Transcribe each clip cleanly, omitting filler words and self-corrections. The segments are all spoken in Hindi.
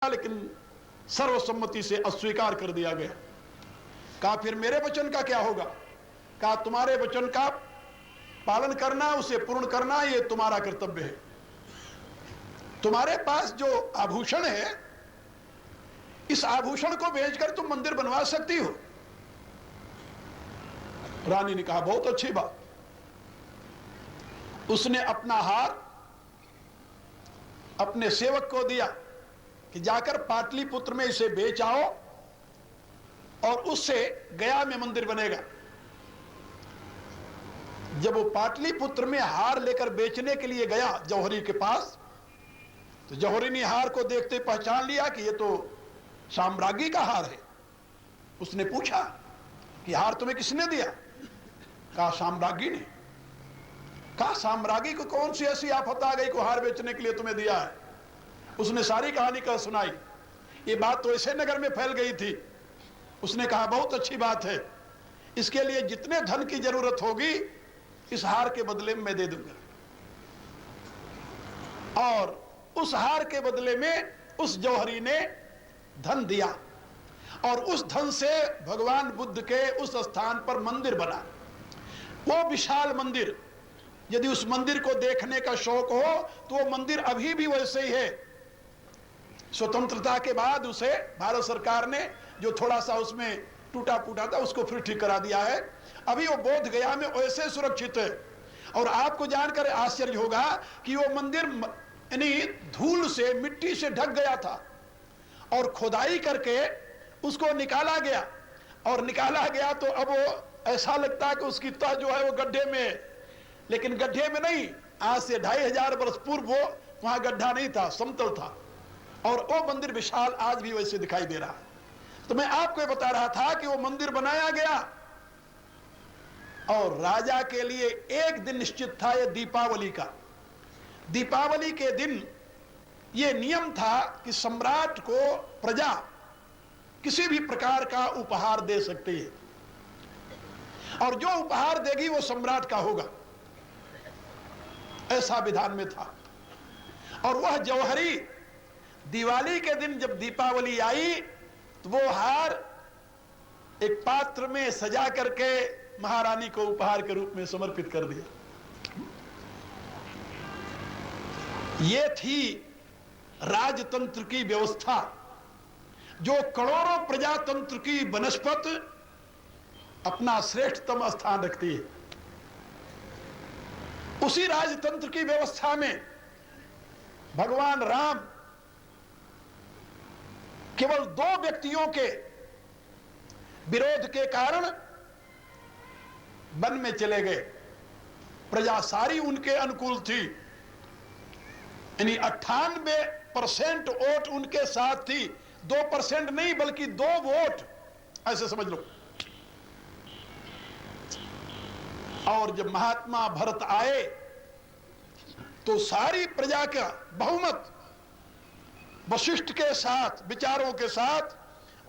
लेकिन सर्वसम्मति से अस्वीकार कर दिया गया। कहा फिर मेरे वचन का क्या होगा? कहा तुम्हारे वचन का पालन करना, उसे पूर्ण करना, ये तुम्हारा कर्तव्य है। तुम्हारे पास जो आभूषण है, इस आभूषण को बेचकर तुम मंदिर बनवा सकती हो। रानी ने कहा बहुत अच्छी बात। उसने अपना हार अपने सेवक को दिया कि जाकर पाटलिपुत्र में इसे बेच आओ और उससे गया में मंदिर बनेगा। जब वो पाटलिपुत्र में हार लेकर बेचने के लिए गया जौहरी के पास, तो जौहरी ने हार को देखते पहचान लिया कि ये तो साम्राज्ञी का हार है। उसने पूछा कि हार तुम्हें किसने दिया? कहा साम्राज्ञी ने। कहा साम्राज्ञी को कौन सी ऐसी आफत आ गई को हार बेचने के लिए तुम्हें दिया है? उसने सारी कहानी कह सुनाई। ये बात तो ऐसे नगर में फैल गई थी। उसने कहा बहुत अच्छी बात है, इसके लिए जितने धन की जरूरत होगी इस हार के बदले में मैं दे दूंगा। और उस हार के बदले में उस जौहरी ने धन दिया और उस धन से भगवान बुद्ध के उस स्थान पर मंदिर बना। वो विशाल मंदिर, यदि उस मंदिर को देखने का शौक हो तो वो मंदिर अभी भी वैसे ही है। स्वतंत्रता के बाद उसे भारत सरकार ने जो थोड़ा सा उसमें टूटा फूटा था उसको फिर ठीक करा दिया है। अभी वो बोध गया में वैसे सुरक्षित है। और आपको जानकर आश्चर्य होगा कि वो मंदिर यानी धूल से, मिट्टी से ढक गया था और खुदाई करके उसको निकाला गया। और निकाला गया तो अब वो ऐसा लगता है कि उसकी तह जो है वो गड्ढे में है, लेकिन गड्ढे में नहीं। आज से 2500 वर्ष पूर्व वो वहां गड्ढा नहीं था, समतल था। और वो मंदिर विशाल आज भी वैसे दिखाई दे रहा है। तो मैं आपको बता रहा था कि वो मंदिर बनाया गया और राजा के लिए एक दिन निश्चित था, ये दीपावली का। दीपावली के दिन ये नियम था कि सम्राट को प्रजा किसी भी प्रकार का उपहार दे सकती है और जो उपहार देगी वो सम्राट का होगा, ऐसा विधान में था। और वह जौहरी दिवाली के दिन जब दीपावली आई तो वो हार एक पात्र में सजा करके महारानी को उपहार के रूप में समर्पित कर दिया। ये थी राजतंत्र की व्यवस्था, जो करोड़ों प्रजातंत्र की बनस्पत अपना श्रेष्ठतम स्थान रखती है। उसी राजतंत्र की व्यवस्था में भगवान राम केवल 2 व्यक्तियों के विरोध के कारण वन में चले गए। प्रजा सारी उनके अनुकूल थी, यानी 98% वोट उनके साथ थी। 2% नहीं बल्कि 2 वोट, ऐसे समझ लो। और जब महात्मा भरत आए तो सारी प्रजा का बहुमत वशिष्ठ के साथ, विचारों के साथ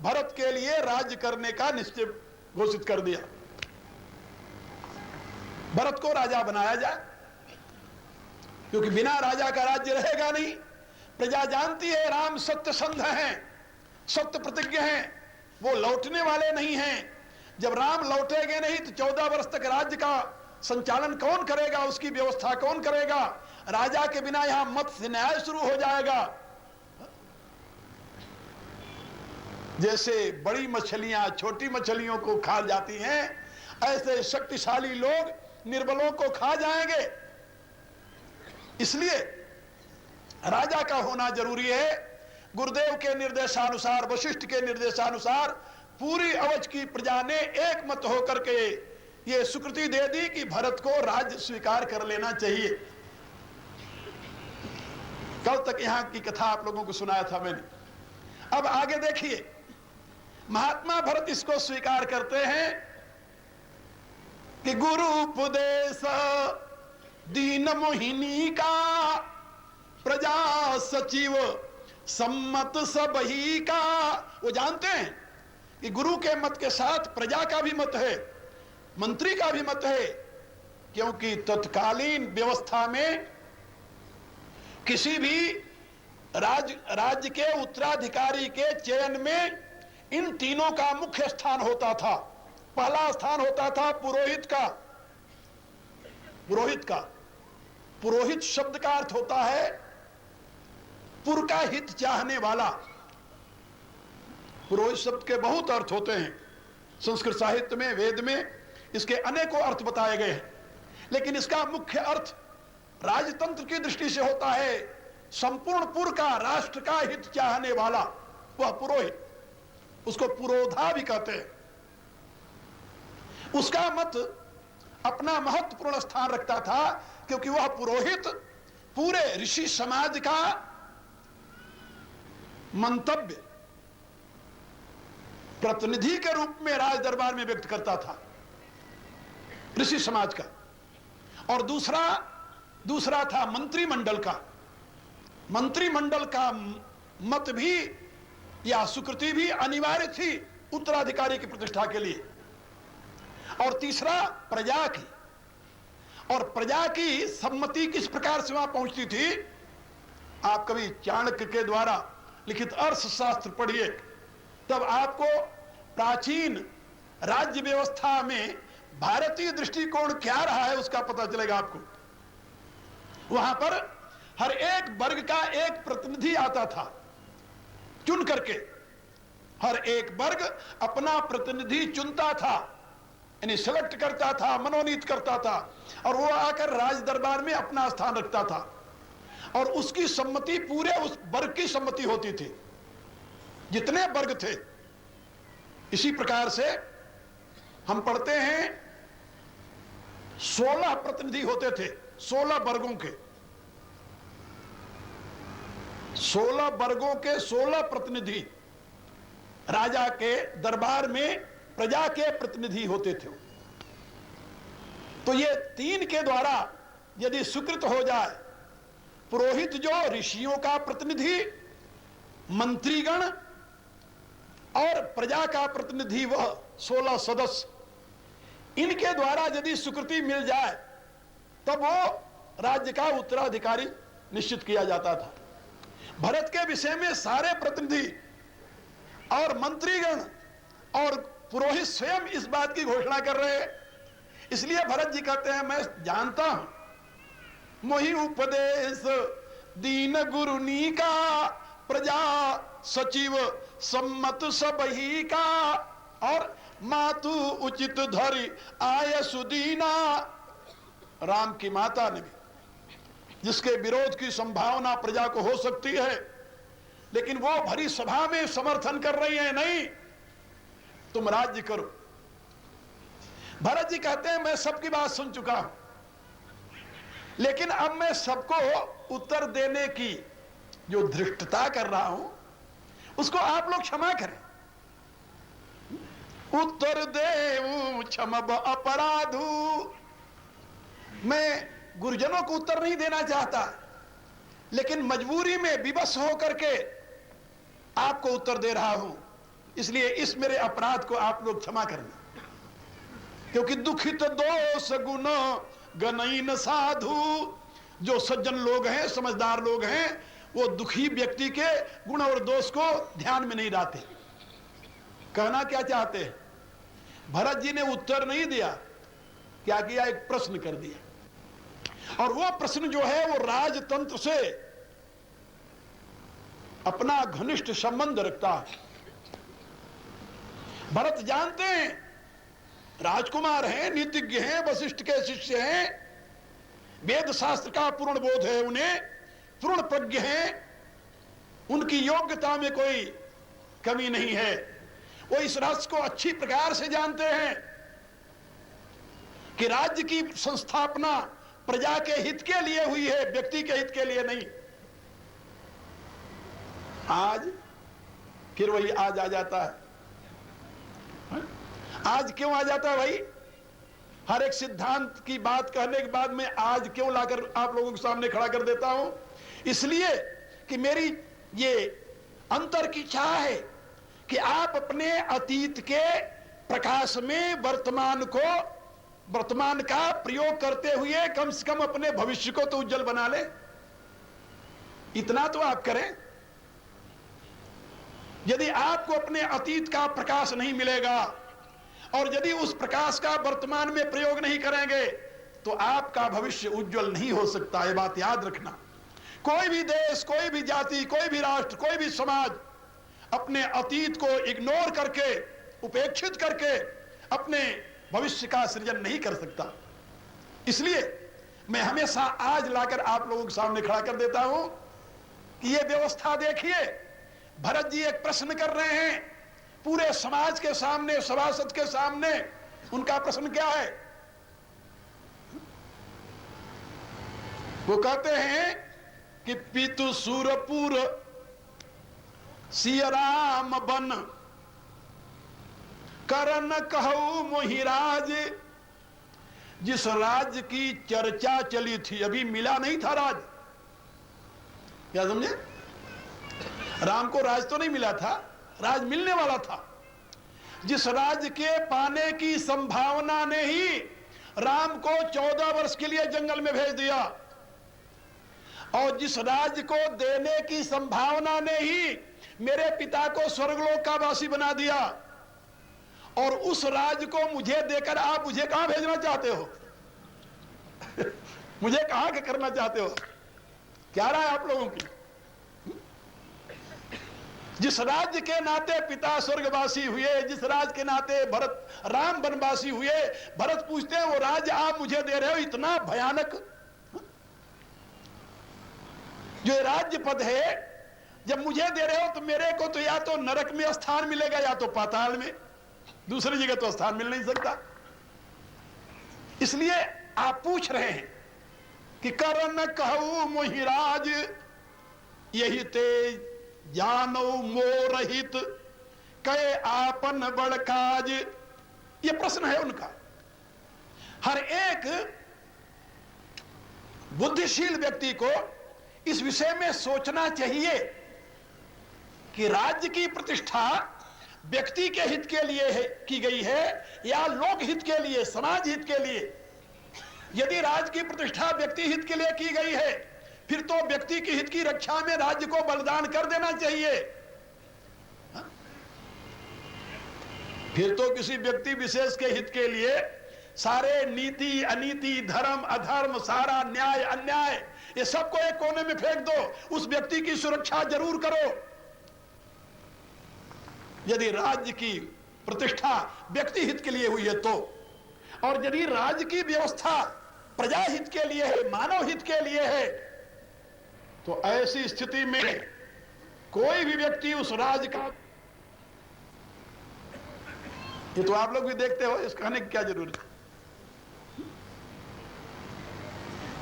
भरत के लिए राज्य करने का निश्चय घोषित कर दिया। भरत को राजा बनाया जाए, क्योंकि बिना राजा का राज्य रहेगा नहीं। प्रजा जानती है राम सत्य संध हैं, सत्य प्रतिज्ञ हैं, वो लौटने वाले नहीं हैं। जब राम लौटेंगे नहीं तो 14 वर्ष तक राज्य का संचालन कौन करेगा, उसकी व्यवस्था कौन करेगा? राजा के बिना यहां मत्स्य न्याय शुरू हो जाएगा। जैसे बड़ी मछलियां छोटी मछलियों को खा जाती हैं, ऐसे शक्तिशाली लोग निर्बलों को खा जाएंगे। इसलिए राजा का होना जरूरी है। गुरुदेव के निर्देशानुसार, वशिष्ठ के निर्देशानुसार पूरी अवध की प्रजा ने एक मत होकर के ये स्वीकृति दे दी कि भरत को राज्य स्वीकार कर लेना चाहिए। कल तक यहां की कथा आप लोगों को सुनाया था मैंने। अब आगे देखिए, महात्मा भरत इसको स्वीकार करते हैं कि गुरु उपदेश दीन मोहिनी का, प्रजा सचिव सम्मत सबही का। वो जानते हैं कि गुरु के मत के साथ प्रजा का भी मत है, मंत्री का भी मत है, क्योंकि तत्कालीन व्यवस्था में किसी भी राज्य के उत्तराधिकारी के चयन में इन तीनों का मुख्य स्थान होता था। पहला स्थान होता था पुरोहित का। पुरोहित शब्द का अर्थ होता है पुर का हित चाहने वाला। पुरोहित शब्द के बहुत अर्थ होते हैं, संस्कृत साहित्य में, वेद में इसके अनेकों अर्थ बताए गए हैं, लेकिन इसका मुख्य अर्थ राजतंत्र की दृष्टि से होता है संपूर्ण पुर का, राष्ट्र का हित चाहने वाला, वह पुरोहित। उसको पुरोधा भी कहते हैं। उसका मत अपना महत्वपूर्ण स्थान रखता था, क्योंकि वह पुरोहित पूरे ऋषि समाज का मंतव्य प्रतिनिधि के रूप में राज दरबार में व्यक्त करता था, ऋषि समाज का। और दूसरा था मंत्रिमंडल का। मंत्रिमंडल का मत भी या स्वीकृति भी अनिवार्य थी उत्तराधिकारी की प्रतिष्ठा के लिए। और तीसरा प्रजा की। और प्रजा की सम्मति किस प्रकार से वहां पहुंचती थी, आप कभी चाणक्य के द्वारा लिखित अर्थशास्त्र पढ़िए, तब आपको प्राचीन राज्य व्यवस्था में भारतीय दृष्टिकोण क्या रहा है उसका पता चलेगा आपको। वहां पर हर एक वर्ग का एक प्रतिनिधि आता था चुन करके। हर एक वर्ग अपना प्रतिनिधि चुनता था, यानी सिलेक्ट करता था, मनोनीत करता था, और वो आकर राज दरबार में अपना स्थान रखता था। और उसकी सम्मति पूरे उस वर्ग की सम्मति होती थी, जितने वर्ग थे। इसी प्रकार से हम पढ़ते हैं 16 प्रतिनिधि होते थे, 16 वर्गों के, 16 वर्गों के 16 प्रतिनिधि राजा के दरबार में प्रजा के प्रतिनिधि होते थे। तो ये 3 के द्वारा यदि स्वीकृत हो जाए, पुरोहित जो ऋषियों का प्रतिनिधि, मंत्रीगण और प्रजा का प्रतिनिधि वह 16 सदस्य, इनके द्वारा यदि स्वीकृति मिल जाए तब वो राज्य का उत्तराधिकारी निश्चित किया जाता था। भरत के विषय में सारे प्रतिनिधि और मंत्रीगण और पुरोहित स्वयं इस बात की घोषणा कर रहे हैं। इसलिए भरत जी कहते हैं, मैं जानता हूं मोहि उपदेश दीन गुरुनी का, प्रजा सचिव सम्मत सबही का, और मातु उचित धरि आय सुदीना। राम की माता ने भी, जिसके विरोध की संभावना प्रजा को हो सकती है, लेकिन वो भरी सभा में समर्थन कर रही है, नहीं तुम राज्य करो। भरत जी कहते हैं, मैं सबकी बात सुन चुका हूं, लेकिन अब मैं सबको उत्तर देने की जो धृष्टता कर रहा हूं उसको आप लोग क्षमा करें। उत्तर देव क्षमब अपराधु। मैं गुरुजनों को उत्तर नहीं देना चाहता, लेकिन मजबूरी में विवश होकर के आपको उत्तर दे रहा हूं, इसलिए इस मेरे अपराध को आप लोग क्षमा करना। क्योंकि दुखित दोष गुण गणईन साधु। जो सज्जन लोग हैं, समझदार लोग हैं, वो दुखी व्यक्ति के गुण और दोष को ध्यान में नहीं लाते। कहना क्या चाहते हैं, भरत जी ने उत्तर नहीं दिया, क्या किया, एक प्रश्न कर दिया। और वो प्रश्न जो है वो राजतंत्र से अपना घनिष्ठ संबंध रखता है। भरत जानते हैं, राजकुमार हैं, नीतिज्ञ हैं, वशिष्ठ के शिष्य हैं, वेद शास्त्र का पूर्ण बोध है उन्हें, पूर्ण प्रज्ञ हैं, उनकी योग्यता में कोई कमी नहीं है। वो इस रहस्य को अच्छी प्रकार से जानते हैं कि राज्य की संस्थापना प्रजा के हित के लिए हुई है, व्यक्ति के हित के लिए नहीं। आज फिर वही आज आ जाता है। आज क्यों आ जाता है भाई? हर एक सिद्धांत की बात कहने के बाद में आज क्यों लाकर आप लोगों के सामने खड़ा कर देता हूं? इसलिए कि मेरी ये अंतर की इच्छा है कि आप अपने अतीत के प्रकाश में वर्तमान का प्रयोग करते हुए कम से कम अपने भविष्य को तो उज्जवल बना ले। इतना तो आप करें। यदि आपको अपने अतीत का प्रकाश नहीं मिलेगा और यदि उस प्रकाश का वर्तमान में प्रयोग नहीं करेंगे तो आपका भविष्य उज्जवल नहीं हो सकता। ये बात याद रखना। कोई भी देश, कोई भी जाति, कोई भी राष्ट्र, कोई भी समाज अपने अतीत को इग्नोर करके, उपेक्षित करके अपने भविष्य का सृजन नहीं कर सकता। इसलिए मैं हमेशा आज लाकर आप लोगों के सामने खड़ा कर देता हूं कि ये व्यवस्था देखिए। भरत जी एक प्रश्न कर रहे हैं पूरे समाज के सामने, सभासद के सामने। उनका प्रश्न क्या है? वो कहते हैं कि पितु सुरपुर सिय राम बन करन कहू मोहिराज। जिस राज्य की चर्चा चली थी, अभी मिला नहीं था राज। क्या समझे? राम को राज तो नहीं मिला था, राज मिलने वाला था। जिस राज्य के पाने की संभावना ने ही राम को 14 वर्ष के लिए जंगल में भेज दिया, और जिस राज्य को देने की संभावना ने ही मेरे पिता को स्वर्गलोक का वासी बना दिया, और उस राज्य को मुझे देकर आप मुझे कहां भेजना चाहते हो? मुझे कहां करना चाहते हो? क्या राय आप लोगों की? जिस राज्य के नाते पिता स्वर्गवासी हुए, जिस राज्य के नाते भरत राम वनवासी हुए, भरत पूछते हैं वो राज्य आप मुझे दे रहे हो इतना भयानक जो राज्य पद है, जब मुझे दे रहे हो तो मेरे को तो या तो नरक में स्थान मिलेगा या तो पाताल में, दूसरी जगह तो स्थान मिल नहीं सकता। इसलिए आप पूछ रहे हैं कि करन कहू मोहिराज यही तेज जानो मोरहित कहे आपन बड़काज। ये प्रश्न है उनका। हर एक बुद्धिशील व्यक्ति को इस विषय में सोचना चाहिए कि राज्य की प्रतिष्ठा व्यक्ति के हित के लिए है की गई है या लोक हित के लिए, समाज हित के लिए। यदि राज्य की प्रतिष्ठा व्यक्ति हित के लिए की गई है फिर तो व्यक्ति के हित की रक्षा में राज्य को बलिदान कर देना चाहिए। फिर तो किसी व्यक्ति विशेष के हित के लिए सारे नीति अनीति, धर्म अधर्म, सारा न्याय अन्याय, ये सबको एक कोने में फेंक दो। उस व्यक्ति की सुरक्षा जरूर करो। यदि राज्य की प्रतिष्ठा व्यक्ति हित के लिए हुई है तो, और यदि राज्य की व्यवस्था प्रजा हित के लिए है, मानव हित के लिए है, तो ऐसी स्थिति में कोई भी व्यक्ति उस राज्य का, ये तो आप लोग भी देखते हो, इस कहने की क्या जरूरत है।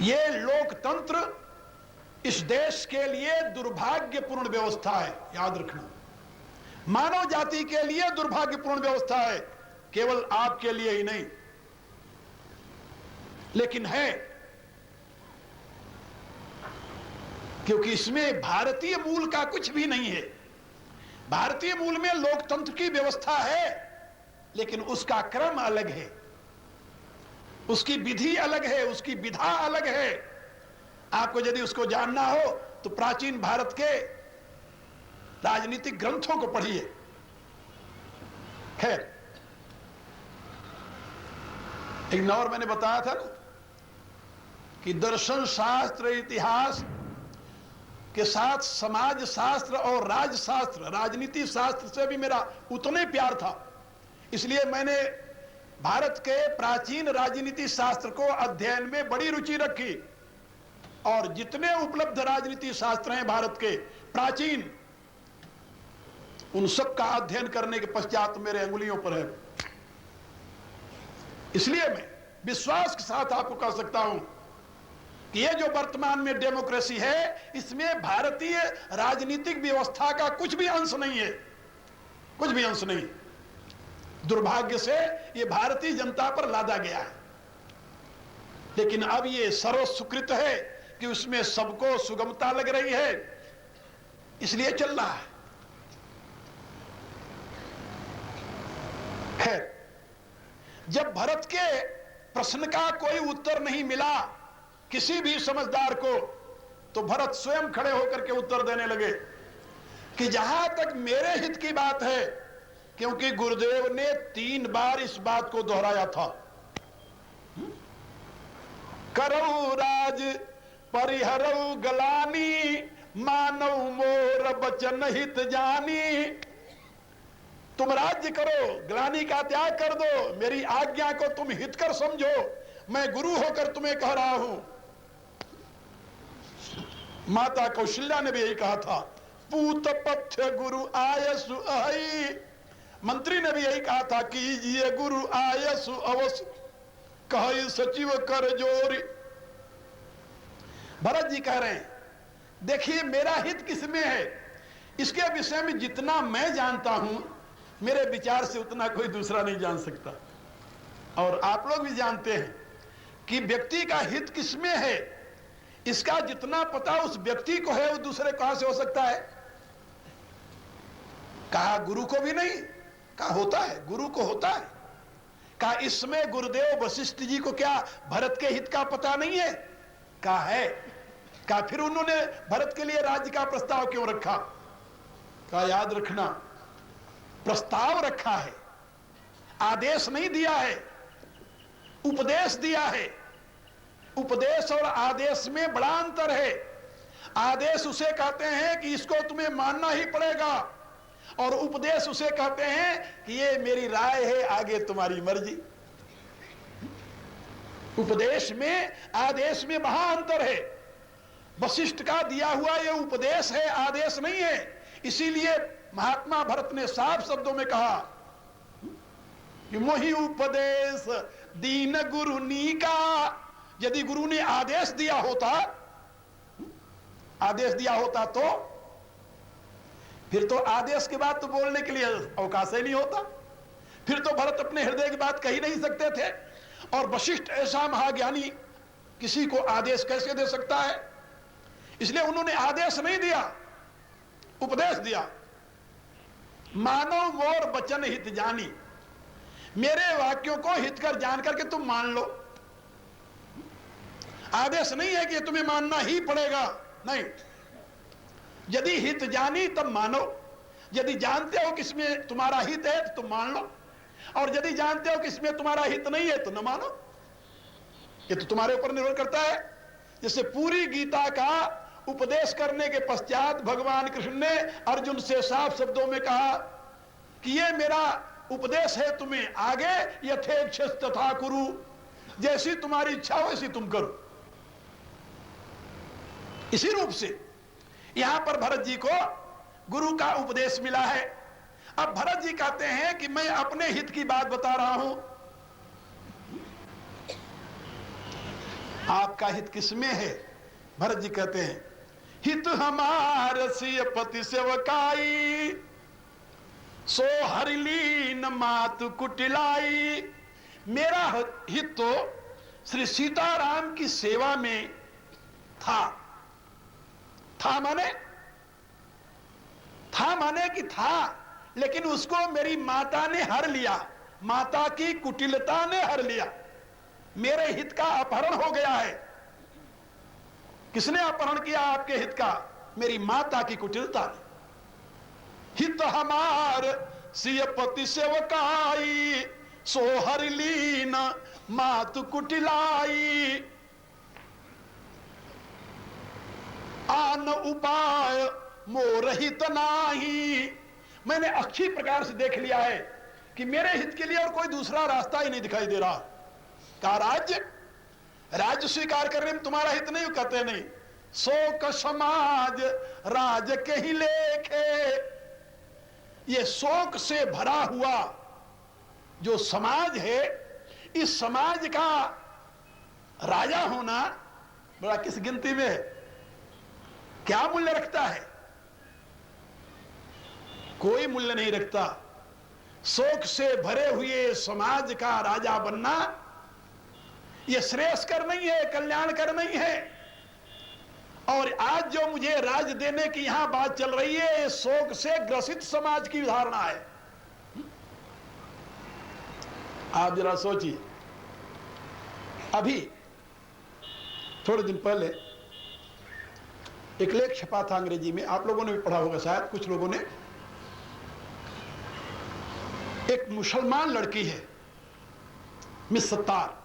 ये लोकतंत्र इस देश के लिए दुर्भाग्यपूर्ण व्यवस्था है, याद रखना। मानव जाति के लिए दुर्भाग्यपूर्ण व्यवस्था है, केवल आपके लिए ही नहीं, लेकिन है क्योंकि इसमें भारतीय मूल का कुछ भी नहीं है। भारतीय मूल में लोकतंत्र की व्यवस्था है, लेकिन उसका क्रम अलग है, उसकी विधि अलग है, उसकी विधा अलग है। आपको यदि उसको जानना हो तो प्राचीन भारत के राजनीतिक ग्रंथों को पढ़िए। खैर, एक और मैंने बताया था ना कि दर्शन शास्त्र, इतिहास के साथ समाज शास्त्र और राजशास्त्र, राजनीति शास्त्र से भी मेरा उतने प्यार था। इसलिए मैंने भारत के प्राचीन राजनीति शास्त्र को अध्ययन में बड़ी रुचि रखी, और जितने उपलब्ध राजनीति शास्त्र हैं भारत के प्राचीन, उन सब का अध्ययन करने के पश्चात मेरे अंगुलियों पर है। इसलिए मैं विश्वास के साथ आपको कह सकता हूं कि ये जो वर्तमान में डेमोक्रेसी है, इसमें भारतीय राजनीतिक व्यवस्था का कुछ भी अंश नहीं है, कुछ भी अंश नहीं। दुर्भाग्य से ये भारतीय जनता पर लादा गया है, लेकिन अब ये सर्वस्वीकृत है कि उसमें सबको सुगमता लग रही है, इसलिए चल रहा है। खैर, जब भरत के प्रश्न का कोई उत्तर नहीं मिला किसी भी समझदार को, तो भरत स्वयं खड़े होकर के उत्तर देने लगे कि जहां तक मेरे हित की बात है, क्योंकि गुरुदेव ने 3 बार इस बात को दोहराया था, करऊ राज परिहरऊ गलानी, मानव मोर बचन हित जानी। तुम राज्य करो, ग्लानि का त्याग कर दो, मेरी आज्ञा को तुम हितकर समझो, मैं गुरु होकर तुम्हें कह रहा हूं। माता कौशल्या ने भी यही कहा था, पूत पथ्य गुरु आयसु अहि। मंत्री ने भी यही कहा था, कीजिए गुरु आयसु अवश्य, कह सचिव कर जोरी। भरत जी कह रहे हैं, देखिए मेरा हित किसमें है, इसके विषय में जितना मैं जानता हूं, मेरे विचार से उतना कोई दूसरा नहीं जान सकता। और आप लोग भी जानते हैं कि व्यक्ति का हित किसमें है, इसका जितना पता उस व्यक्ति को है, वो दूसरे कहां से हो सकता है। कहा गुरु को भी नहीं, कहा होता है, गुरु को होता है। कहा इसमें गुरुदेव वशिष्ठ जी को क्या भरत के हित का पता नहीं है, कहा है। कहा फिर उन्होंने भरत के लिए राज्य का प्रस्ताव क्यों रखा, कहा याद रखना, प्रस्ताव रखा है, आदेश नहीं दिया है, उपदेश दिया है। उपदेश और आदेश में बड़ा अंतर है। आदेश उसे कहते हैं कि इसको तुम्हें मानना ही पड़ेगा, और उपदेश उसे कहते हैं कि ये मेरी राय है, आगे तुम्हारी मर्जी। उपदेश में आदेश में बड़ा अंतर है। वशिष्ठ का दिया हुआ ये उपदेश है, आदेश नहीं है। इसीलिए महात्मा भरत ने साफ शब्दों में कहा कि मोहि उपदेश दीन गुरु नी का। यदि गुरु ने आदेश दिया होता, आदेश दिया होता तो फिर तो आदेश के बाद तो बोलने के लिए अवकाश ही नहीं होता, फिर तो भरत अपने हृदय की बात कही नहीं सकते थे। और वशिष्ठ ऐसा महाज्ञानी किसी को आदेश कैसे दे सकता है, इसलिए उन्होंने आदेश नहीं दिया, उपदेश दिया। मानो मोर वचन हित जानी, मेरे वाक्यों को हितकर जान करके तुम मान लो। आदेश नहीं है कि तुम्हें मानना ही पड़ेगा, नहीं। यदि हित जानी तब मानो, यदि जानते हो किसमें तुम्हारा हित है तो तुम मान लो, और यदि जानते हो किसमें तुम्हारा हित नहीं है तो न मानो। ये तो तुम्हारे ऊपर निर्भर करता है। जैसे पूरी गीता का उपदेश करने के पश्चात भगवान कृष्ण ने अर्जुन से साफ शब्दों में कहा कि ये मेरा उपदेश है तुम्हें, आगे यथेच्छस तथा कुरु, जैसी तुम्हारी इच्छा हो वैसी तुम करो। इसी रूप से यहां पर भरत जी को गुरु का उपदेश मिला है। अब भरत जी कहते हैं कि मैं अपने हित की बात बता रहा हूं। आपका हित किसमें है? भरत जी कहते हैं, हित हमार सिय पति सेवकाई, सो हरिलीन मातु कुटिलाई। मेरा हित तो श्री सीताराम की सेवा में था। था माने कि था, लेकिन उसको मेरी माता ने हर लिया, माता की कुटिलता ने हर लिया। मेरे हित का अपहरण हो गया है। किसने अपहरण किया आपके हित का? मेरी माता की कुटिलता ने। हित हमार सिय पति सेवकाई, सो हर लीन मातु कुटिलाई। आन उपाय मोर हित नाही। मैंने अच्छी प्रकार से देख लिया है कि मेरे हित के लिए और कोई दूसरा रास्ता ही नहीं दिखाई दे रहा। का राज्य स्वीकार करने में तुम्हारा हित नहीं, कहते नहीं। शोक समाज राज के ही लेखे। ये शोक से भरा हुआ जो समाज है, इस समाज का राजा होना बड़ा किस गिनती में है? क्या मूल्य रखता है? कोई मूल्य नहीं रखता। शोक से भरे हुए समाज का राजा बनना यह श्रेयस्कर नहीं है, कल्याणकर नहीं है। और आज जो मुझे राज देने की यहां बात चल रही है, ये शोक से ग्रसित समाज की धारणा है। आप जरा सोचिए, अभी थोड़े दिन पहले एक लेख छपा था अंग्रेजी में, आप लोगों ने भी पढ़ा होगा शायद, कुछ लोगों ने। एक मुसलमान लड़की है, मिस सत्तार,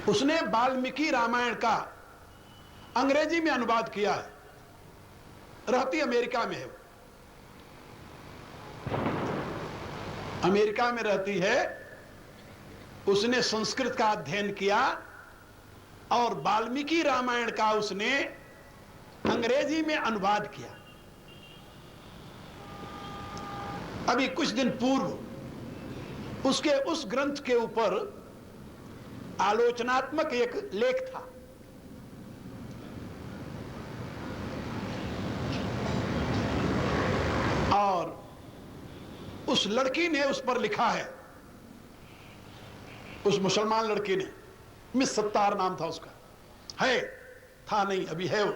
उसने वाल्मीकि रामायण का अंग्रेजी में अनुवाद किया है। रहती अमेरिका में है, अमेरिका में रहती है। उसने संस्कृत का अध्ययन किया और वाल्मीकि रामायण का उसने अंग्रेजी में अनुवाद किया। अभी कुछ दिन पूर्व उसके उस ग्रंथ के ऊपर आलोचनात्मक एक लेख था। और उस लड़की ने उस पर लिखा है, उस मुसलमान लड़की ने, मिस सत्तार नाम था उसका, है, था नहीं, अभी है वो,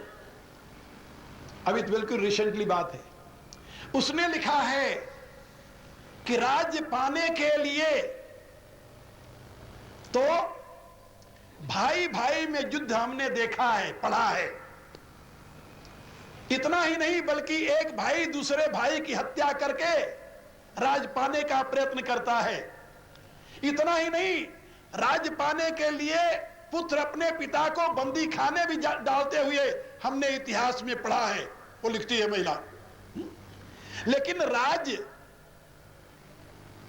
अभी तो बिल्कुल रिसेंटली बात है। उसने लिखा है कि राज्य पाने के लिए तो भाई भाई में युद्ध हमने देखा है, पढ़ा है। इतना ही नहीं बल्कि एक भाई दूसरे भाई की हत्या करके राज पाने का प्रयत्न करता है। इतना ही नहीं, राज पाने के लिए पुत्र अपने पिता को बंदी खाने भी डालते हुए हमने इतिहास में पढ़ा है, वो लिखती है महिला। लेकिन राज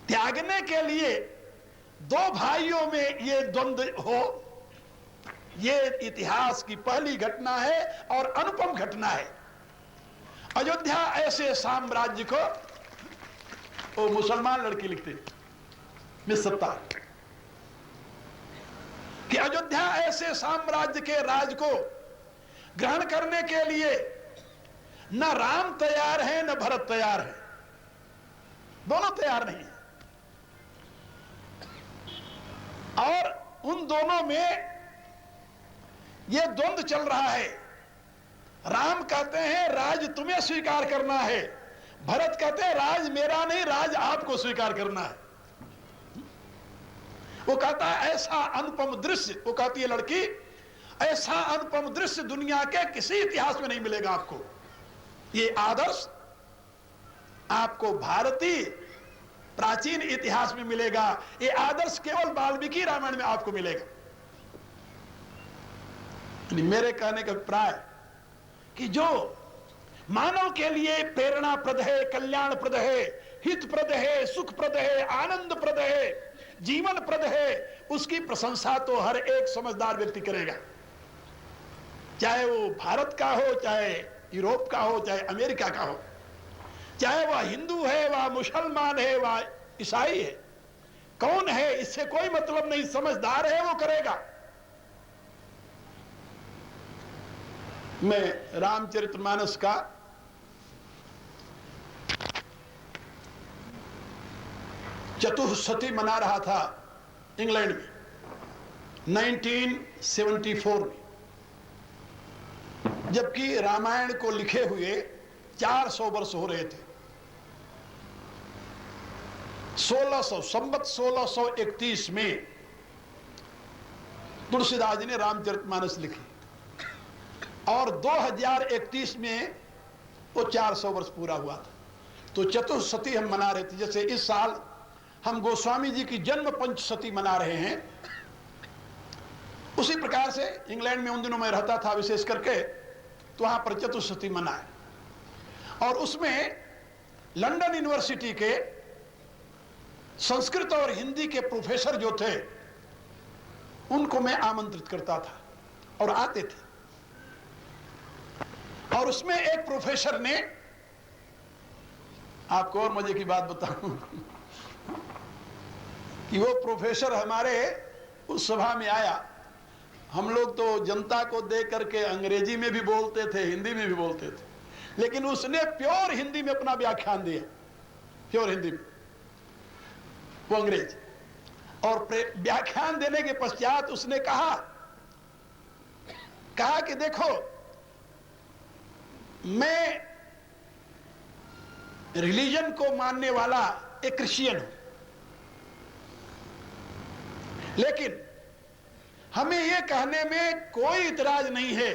त्यागने के लिए दो भाइयों में ये द्वंद्व हो, ये इतिहास की पहली घटना है और अनुपम घटना है। अयोध्या ऐसे साम्राज्य को, वो मुसलमान लड़की लिखती मिस सत्तार, कि अयोध्या ऐसे साम्राज्य के राज को ग्रहण करने के लिए न राम तैयार है न भरत तैयार है, दोनों तैयार नहीं है। और उन दोनों में यह द्वंद्व चल रहा है। राम कहते हैं राज तुम्हें स्वीकार करना है, भरत कहते हैं राज मेरा नहीं, राज आपको स्वीकार करना है। वो कहता है ऐसा अनुपम दृश्य, वो कहती है लड़की, ऐसा अनुपम दृश्य दुनिया के किसी इतिहास में नहीं मिलेगा आपको। ये आदर्श आपको भारतीय प्राचीन इतिहास में मिलेगा, ये आदर्श केवल वाल्मीकि रामायण में आपको मिलेगा। मेरे कहने का अभिप्राय कि जो मानव के लिए प्रेरणाप्रद है, कल्याणप्रद है, हितप्रद है, सुखप्रद है, आनंदप्रद है, जीवनप्रद है, उसकी प्रशंसा तो हर एक समझदार व्यक्ति करेगा। चाहे वो भारत का हो, चाहे यूरोप का हो, चाहे अमेरिका का हो, चाहे वह हिंदू है, वह मुसलमान है, वह ईसाई है, कौन है इससे कोई मतलब नहीं, समझदार है वो करेगा। मैं रामचरितमानस का चतुर्शती मना रहा था इंग्लैंड में 1974 में, जबकि रामायण को लिखे हुए 400 वर्ष हो रहे थे। 1600 संवत 1631 में तुलसीदास जी ने रामचरितमानस लिखी और 2031 में वो 400 वर्ष पूरा हुआ था। तो चतुर्शती हम मना रहे थे। जैसे इस साल हम गोस्वामी जी की जन्म पंचशती मना रहे हैं, उसी प्रकार से इंग्लैंड में उन दिनों में रहता था विशेष करके, तो वहां पर चतुर्शती मनाए। और उसमें लंदन यूनिवर्सिटी के संस्कृत और हिंदी के प्रोफेसर जो थे उनको मैं आमंत्रित करता था और आते थे। और उसमें एक प्रोफेसर ने, आपको और मजे की बात बताऊं कि वो प्रोफेसर हमारे उस सभा में आया। हम लोग तो जनता को देख करके अंग्रेजी में भी बोलते थे, हिंदी में भी बोलते थे, लेकिन उसने प्योर हिंदी में अपना व्याख्यान दिया, प्योर हिंदी में, वो अंग्रेज। और व्याख्यान देने के पश्चात उसने कहा कि देखो, मैं रिलीजन को मानने वाला एक क्रिश्चियन हूं, लेकिन हमें ये कहने में कोई इतराज नहीं है,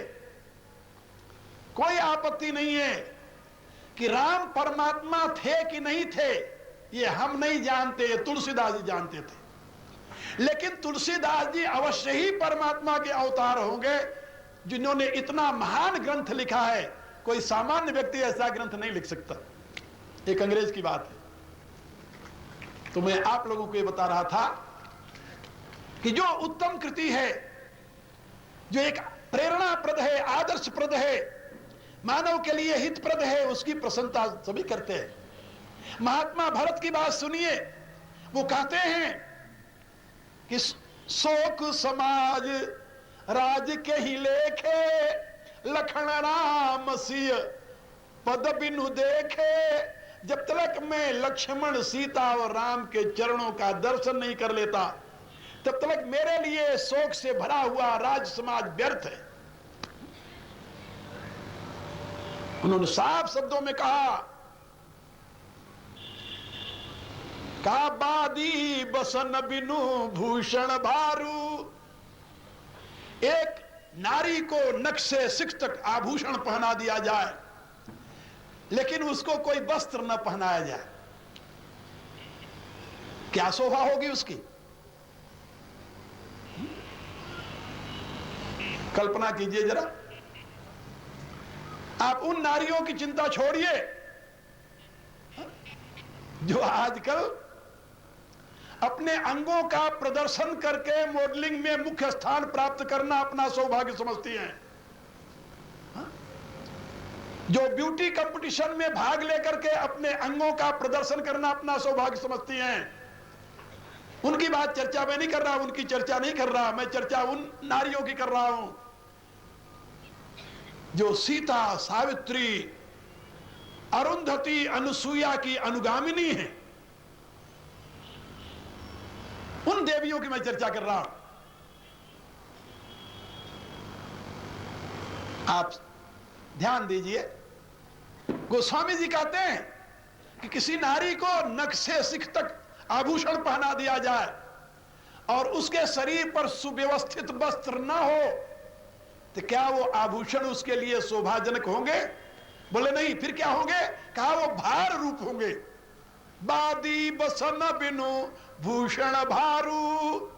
कोई आपत्ति नहीं है कि राम परमात्मा थे कि नहीं थे, ये हम नहीं जानते, ये तुलसीदास जी जानते थे। लेकिन तुलसीदास जी अवश्य ही परमात्मा के अवतार होंगे जिन्होंने इतना महान ग्रंथ लिखा है। कोई सामान्य व्यक्ति ऐसा ग्रंथ नहीं लिख सकता। एक अंग्रेज की बात है, तो मैं आप लोगों को ये बता रहा था कि जो उत्तम कृति है, जो एक प्रेरणाप्रद है, आदर्शप्रद है, मानव के लिए हितप्रद है, उसकी प्रशंसा सभी करते हैं। महात्मा भरत की बात सुनिए, वो कहते हैं कि शोक समाज राज के ही लेखे, लखन राम सिय पद बिनु देखे। जब तक मैं लक्ष्मण, सीता और राम के चरणों का दर्शन नहीं कर लेता, तब तक मेरे लिए शोक से भरा हुआ राज समाज व्यर्थ है। उन्होंने साफ शब्दों में कहा, बादी बसन बिनु भूषण भारू। एक नारी को नख से सिख तक आभूषण पहना दिया जाए, लेकिन उसको कोई वस्त्र न पहनाया जाए, क्या शोभा होगी उसकी? कल्पना कीजिए जरा। आप उन नारियों की चिंता छोड़िए जो आजकल अपने अंगों का प्रदर्शन करके मॉडलिंग में मुख्य स्थान प्राप्त करना अपना सौभाग्य समझती हैं, जो ब्यूटी कंपटीशन में भाग लेकर के अपने अंगों का प्रदर्शन करना अपना सौभाग्य समझती हैं। उनकी बात चर्चा मैं नहीं कर रहा, उनकी चर्चा नहीं कर रहा, मैं चर्चा उन नारियों की कर रहा हूं जो सीता, सावित्री, अरुंधति, अनुसुईया की अनुगामिनी है। उन देवियों की मैं चर्चा कर रहा हूं। आप ध्यान दीजिए, गोस्वामी जी कहते हैं कि किसी नारी को नख से सिख तक आभूषण पहना दिया जाए और उसके शरीर पर सुव्यवस्थित वस्त्र न हो, तो क्या वो आभूषण उसके लिए शोभाजनक होंगे? बोले नहीं, फिर क्या होंगे? कहा वो भार रूप होंगे। बादी बसन बिनु भूषण भारू।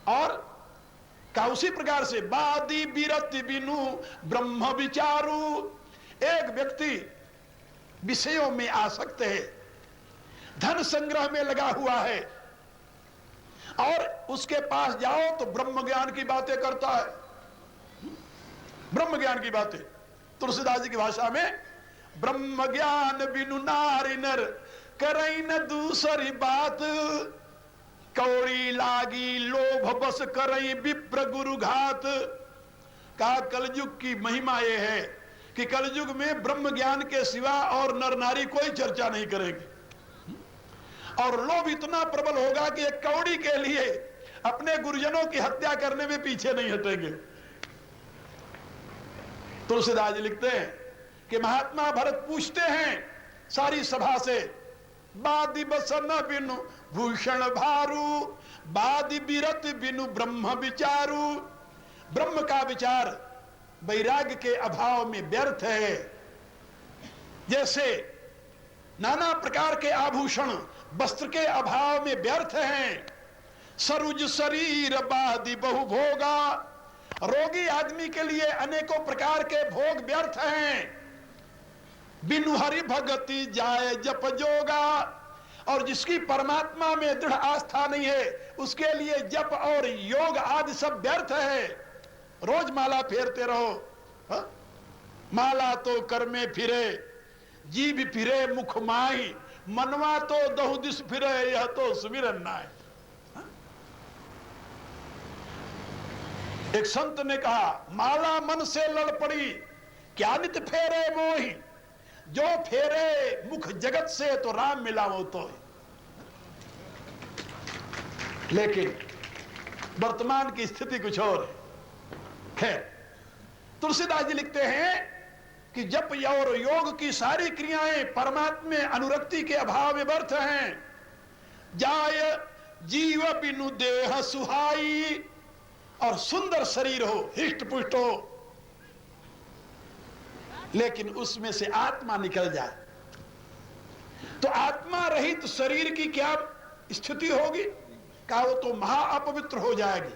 और कहा उसी प्रकार से बादी बिरति बिनु ब्रह्म विचारू। एक व्यक्ति विषयों में आसक्त है, धन संग्रह में लगा हुआ है, और उसके पास जाओ तो ब्रह्म ज्ञान की बातें करता है। ब्रह्म ज्ञान की बातें, तुलसीदास जी की भाषा में, ब्रह्म ज्ञान बिनु नारी नर करई न दूसरी बात, कौड़ी लागी लोभ बस करई विप्र गुरु घात। कहा कलयुग की महिमा यह है कि कलयुग में ब्रह्म ज्ञान के सिवा और नर नारी कोई चर्चा नहीं करेंगे, और लोभ इतना प्रबल होगा कि एक कौड़ी के लिए अपने गुरुजनों की हत्या करने में पीछे नहीं हटेंगे। तुलसीदास जी लिखते हैं कि महात्मा भरत पूछते हैं सारी सभा से, बादी बसन बिनु भूषण भारू, बादी बिरत बिनु ब्रह्म विचारू। ब्रह्म का विचार वैराग्य के अभाव में व्यर्थ है। जैसे नाना प्रकार के आभूषण वस्त्र के अभाव में व्यर्थ हैं। सरुज शरीर बादी बहुभोगा, रोगी आदमी के लिए अनेकों प्रकार के भोग व्यर्थ हैं। बिनु हरि भगति जाए जप जोगा, और जिसकी परमात्मा में दृढ़ आस्था नहीं है उसके लिए जप और योग आदि सब व्यर्थ है। रोज माला फेरते रहो, हा? माला तो कर में फिरे, जीभ फिरे मुख माही, मनवा तो दहु दिस फिरे, यह तो सुमिरन नाय। एक संत ने कहा, माला मन से लड़ पड़ी क्या नित फेरे मोही, जो फेरे मुख जगत से तो राम मिला वो तो। लेकिन वर्तमान की स्थिति कुछ और है। खैर, तुलसीदास जी लिखते हैं कि जप और योग की सारी क्रियाएं परमात्मा में अनुरक्ति के अभाव में व्यर्थ हैं। जाय जीव बिनु देह सुहाई, और सुंदर शरीर हो, हिष्ट पुष्ट हो, लेकिन उसमें से आत्मा निकल जाए तो आत्मा रहित शरीर की क्या स्थिति होगी? कहा वो तो महा अपवित्र हो जाएगी।